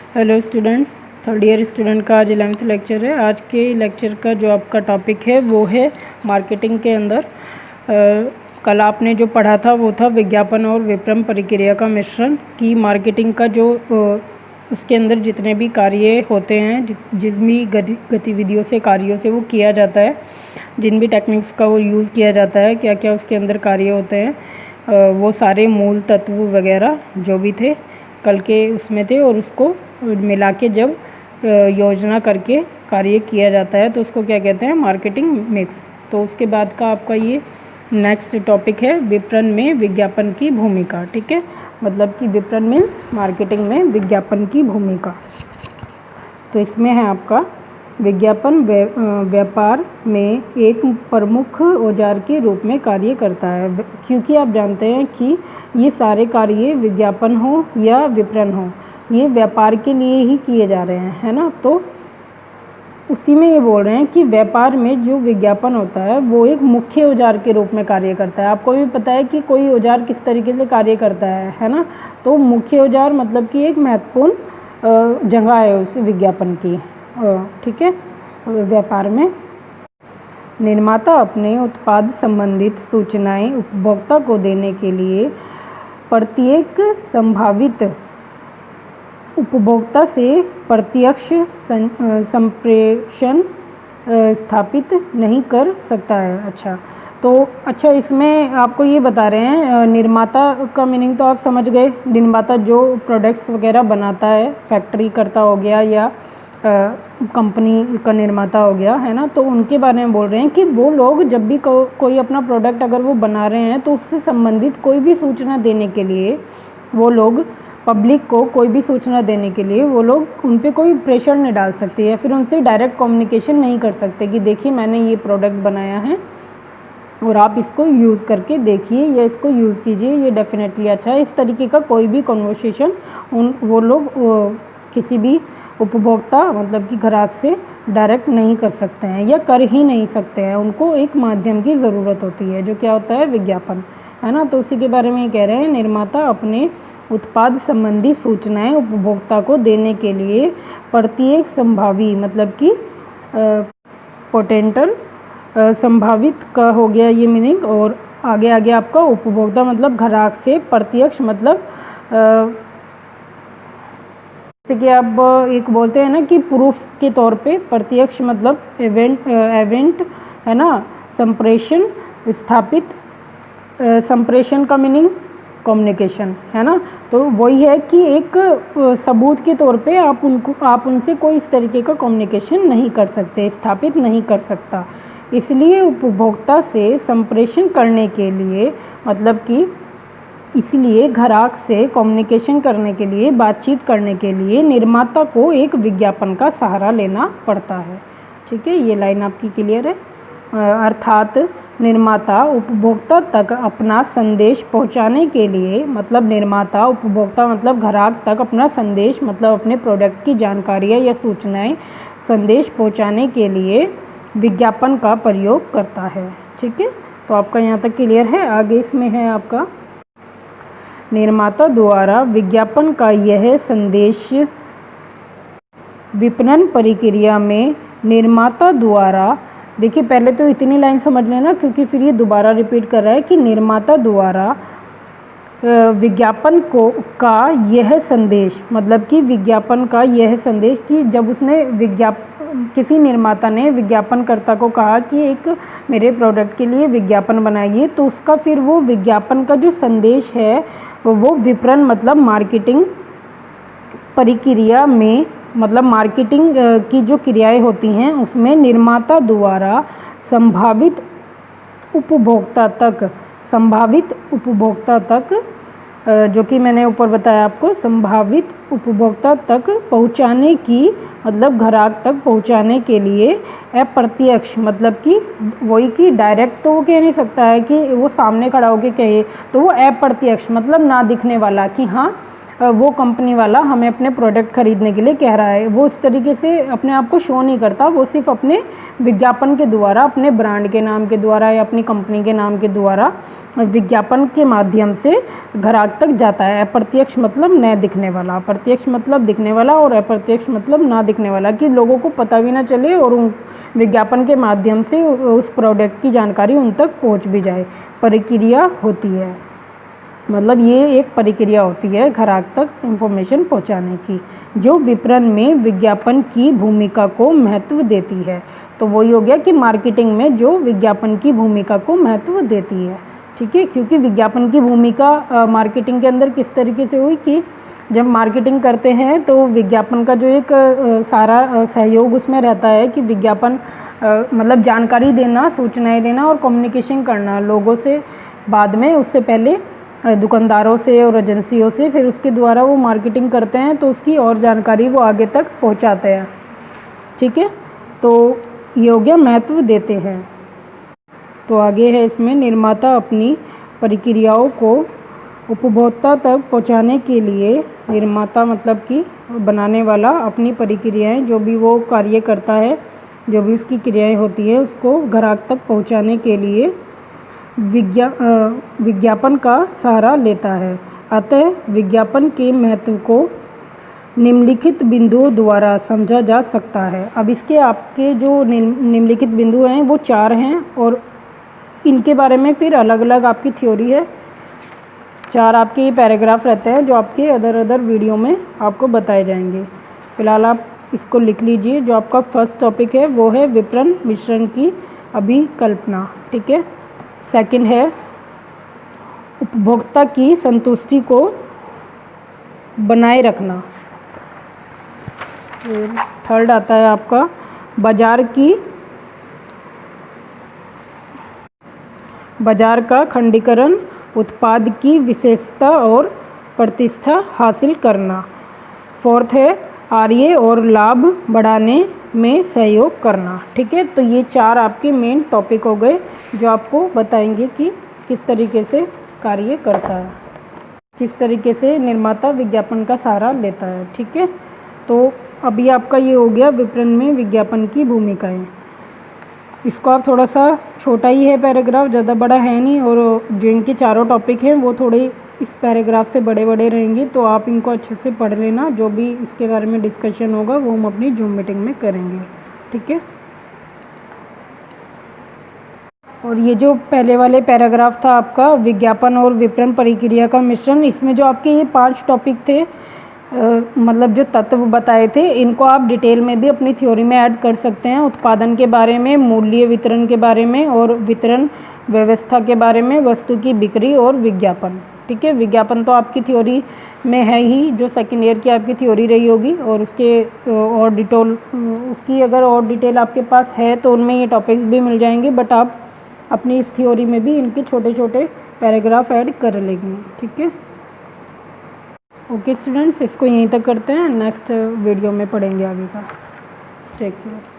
Hello students, third year student का आज 11th lecture है। आज के लेक्चर का जो आपका टॉपिक है वो है मार्केटिंग के अंदर। कल आपने जो पढ़ा था वो था विज्ञापन और विपणन प्रक्रिया का मिश्रण की मार्केटिंग का जो उसके अंदर जितने भी कार्य होते हैं, जिन भी गतिविधियों से कार्यों से वो किया जाता है, जिन भी टेक्निक्स का वो यूज़ किया जाता है, क्या क्या उसके अंदर कार्य होते हैं, वो सारे मूल तत्व वगैरह जो भी थे कल के उसमें थे, और उसको मिला के जब योजना करके कार्य किया जाता है तो उसको क्या कहते हैं, मार्केटिंग मिक्स। तो उसके बाद का आपका ये नेक्स्ट टॉपिक है विपणन में विज्ञापन की भूमिका। ठीक है, मतलब कि विपणन मीन्स मार्केटिंग में विज्ञापन की भूमिका। तो इसमें है आपका विज्ञापन व्यापार में एक प्रमुख औजार के रूप में कार्य करता है, क्योंकि आप जानते हैं कि ये सारे कार्य विज्ञापन हो या विपणन हो, ये व्यापार के लिए ही किए जा रहे हैं, है ना। तो उसी में ये बोल रहे हैं कि व्यापार में जो विज्ञापन होता है वो एक मुख्य औजार के रूप में कार्य करता है। आपको भी पता है कि कोई औजार किस तरीके से कार्य करता है ना। तो मुख्य औजार मतलब कि एक महत्वपूर्ण जगह है उस विज्ञापन की। ठीक है, व्यापार में निर्माता अपने उत्पाद संबंधित सूचनाएं उपभोक्ता को देने के लिए प्रत्येक संभावित उपभोक्ता से प्रत्यक्ष संप्रेषण स्थापित नहीं कर सकता है। अच्छा, इसमें आपको ये बता रहे हैं, निर्माता का मीनिंग तो आप समझ गए। निर्माता जो प्रोडक्ट्स वगैरह बनाता है, फैक्ट्री करता हो गया या कंपनी का निर्माता हो गया, है ना। तो उनके बारे में बोल रहे हैं कि वो लोग जब भी कोई अपना प्रोडक्ट अगर वो बना रहे हैं तो उससे संबंधित कोई भी सूचना देने के लिए वो लोग पब्लिक को कोई भी सूचना देने के लिए वो लोग उन पर कोई प्रेशर नहीं डाल सकते या फिर उनसे डायरेक्ट कम्युनिकेशन नहीं कर सकते कि देखिए मैंने ये प्रोडक्ट बनाया है और आप इसको यूज़ करके देखिए या इसको यूज़ कीजिए, ये डेफिनेटली अच्छा है। इस तरीके का कोई भी कन्वर्सेशन वो लोग किसी भी उपभोक्ता मतलब कि ग्राहक से डायरेक्ट नहीं कर सकते हैं या कर ही नहीं सकते हैं। उनको एक माध्यम की ज़रूरत होती है जो क्या होता है, विज्ञापन, है ना। तो उसी के बारे में ये कह रहे हैं, निर्माता अपने उत्पाद संबंधी सूचनाएं उपभोक्ता को देने के लिए प्रत्येक संभावी मतलब कि पोटेंशियल संभावित का हो गया ये मीनिंग, और आगे आपका उपभोक्ता मतलब ग्राहक से प्रत्यक्ष मतलब जैसे कि आप एक बोलते हैं ना कि प्रूफ के तौर पे, प्रत्यक्ष मतलब इवेंट है ना, संप्रेषण स्थापित, संप्रेषण का मीनिंग कम्युनिकेशन, है ना। तो वही है कि एक सबूत के तौर पे आप उनसे कोई इस तरीके का कम्युनिकेशन नहीं कर सकते, स्थापित नहीं कर सकता। इसलिए उपभोक्ता से संप्रेषण करने के लिए मतलब कि इसलिए ग्राहक से कम्युनिकेशन करने के लिए, बातचीत करने के लिए निर्माता को एक विज्ञापन का सहारा लेना पड़ता है। ठीक है, ये लाइन आपकी क्लियर है। अर्थात निर्माता उपभोक्ता तक अपना संदेश पहुंचाने के लिए मतलब निर्माता उपभोक्ता मतलब ग्राहक तक अपना संदेश मतलब अपने प्रोडक्ट की जानकारियाँ या सूचनाएं संदेश पहुंचाने के लिए विज्ञापन का प्रयोग करता है। ठीक है, तो आपका यहाँ तक क्लियर है। आगे इसमें है आपका निर्माता द्वारा विज्ञापन का यह संदेश विपणन प्रक्रिया में निर्माता द्वारा, देखिए पहले तो इतनी लाइन समझ लेना क्योंकि फिर ये दोबारा रिपीट कर रहा है कि निर्माता द्वारा विज्ञापन का यह संदेश मतलब कि विज्ञापन का यह संदेश कि जब उसने किसी निर्माता ने विज्ञापनकर्ता को कहा कि एक मेरे प्रोडक्ट के लिए विज्ञापन बनाइए, तो उसका फिर वो विज्ञापन का जो संदेश है वो विपणन मतलब मार्केटिंग प्रक्रिया में मतलब मार्केटिंग की जो क्रियाएं होती हैं उसमें निर्माता द्वारा संभावित उपभोक्ता तक जो कि मैंने ऊपर बताया आपको, संभावित उपभोक्ता तक पहुंचाने की मतलब ग्राहक तक पहुंचाने के लिए अप्रत्यक्ष मतलब कि वही कि डायरेक्ट तो वो कह नहीं सकता है कि वो सामने खड़ा होकर कहे, तो वो अप्रत्यक्ष मतलब ना दिखने वाला कि हाँ वो कंपनी वाला हमें अपने प्रोडक्ट ख़रीदने के लिए कह रहा है। वो इस तरीके से अपने आप को शो नहीं करता, वो सिर्फ अपने विज्ञापन के द्वारा, अपने ब्रांड के नाम के द्वारा या अपनी कंपनी के नाम के द्वारा विज्ञापन के माध्यम से ग्राहक तक जाता है। अप्रत्यक्ष मतलब न दिखने वाला, प्रत्यक्ष मतलब दिखने वाला और अप्रत्यक्ष मतलब ना दिखने वाला, कि लोगों को पता भी ना चले और विज्ञापन के माध्यम से उस प्रोडक्ट की जानकारी उन तक पहुंच भी जाए। प्रक्रिया होती है, मतलब ये एक प्रक्रिया होती है ग्राहक तक इंफॉर्मेशन पहुंचाने की, जो विपणन में विज्ञापन की भूमिका को महत्व देती है। तो वही हो गया कि मार्केटिंग में जो विज्ञापन की भूमिका को महत्व देती है, ठीक है। क्योंकि विज्ञापन की भूमिका मार्केटिंग के अंदर किस तरीके से हुई कि जब मार्केटिंग करते हैं तो विज्ञापन का जो एक सारा सहयोग उसमें रहता है कि विज्ञापन मतलब जानकारी देना, सूचनाएं देना और कम्युनिकेशन करना लोगों से, बाद में उससे पहले दुकानदारों से और एजेंसियों से, फिर उसके द्वारा वो मार्केटिंग करते हैं तो उसकी और जानकारी वो आगे तक पहुंचाते हैं, ठीक है। तो ये हो गया महत्व देते हैं। तो आगे है इसमें, निर्माता अपनी प्रक्रियाओं को उपभोक्ता तक पहुंचाने के लिए, निर्माता मतलब कि बनाने वाला, अपनी प्रक्रियाएं जो भी वो कार्य करता है, जो भी उसकी क्रियाएं होती हैं उसको ग्राहक तक पहुंचाने के लिए विज्ञापन का सहारा लेता है। अतः विज्ञापन के महत्व को निम्नलिखित बिंदुओं द्वारा समझा जा सकता है। अब इसके आपके जो निम्नलिखित बिंदु हैं वो 4 हैं और इनके बारे में फिर अलग अलग आपकी थ्योरी है। 4 आपके ये पैराग्राफ रहते हैं जो आपके अदर वीडियो में आपको बताए जाएंगे। फिलहाल आप इसको लिख लीजिए। जो आपका फर्स्ट टॉपिक है वो है विपणन मिश्रण की अभिकल्पना, ठीक है। सेकंड है उपभोक्ता की संतुष्टि को बनाए रखना। थर्ड आता है आपका बाजार का खंडीकरण, उत्पाद की विशेषता और प्रतिष्ठा हासिल करना। फोर्थ है आय और लाभ बढ़ाने में सहयोग करना, ठीक है। तो ये 4 आपके मेन टॉपिक हो गए जो आपको बताएंगे कि किस तरीके से कार्य करता है, किस तरीके से निर्माता विज्ञापन का सहारा लेता है, ठीक है। तो अभी आपका ये हो गया विपणन में विज्ञापन की भूमिकाएं। इसको आप थोड़ा सा छोटा ही है पैराग्राफ, ज़्यादा बड़ा है नहीं, और जो इनके चारों टॉपिक हैं वो थोड़े इस पैराग्राफ से बड़े बड़े रहेंगे, तो आप इनको अच्छे से पढ़ लेना। जो भी इसके बारे में डिस्कशन होगा वो हम अपनी जूम मीटिंग में करेंगे, ठीक है। और ये जो पहले वाले पैराग्राफ था आपका विज्ञापन और विपणन प्रक्रिया का मिश्रण, इसमें जो आपके ये 5 टॉपिक थे, मतलब जो तत्व बताए थे, इनको आप डिटेल में भी अपनी थ्योरी में ऐड कर सकते हैं। उत्पादन के बारे में, मूल्य वितरण के बारे में और वितरण व्यवस्था के बारे में, वस्तु की बिक्री और विज्ञापन, ठीक है। विज्ञापन तो आपकी थ्योरी में है ही, जो सेकेंड ईयर की आपकी थ्योरी रही होगी, और उसके और डिटेल, उसकी अगर और डिटेल आपके पास है तो उनमें ये टॉपिक्स भी मिल जाएंगे, बट आप अपनी इस थ्योरी में भी इनके छोटे छोटे पैराग्राफ ऐड कर लेंगे, ठीक है। ओके स्टूडेंट्स, इसको यहीं तक करते हैं, नेक्स्ट वीडियो में पढ़ेंगे आगे का। Take care.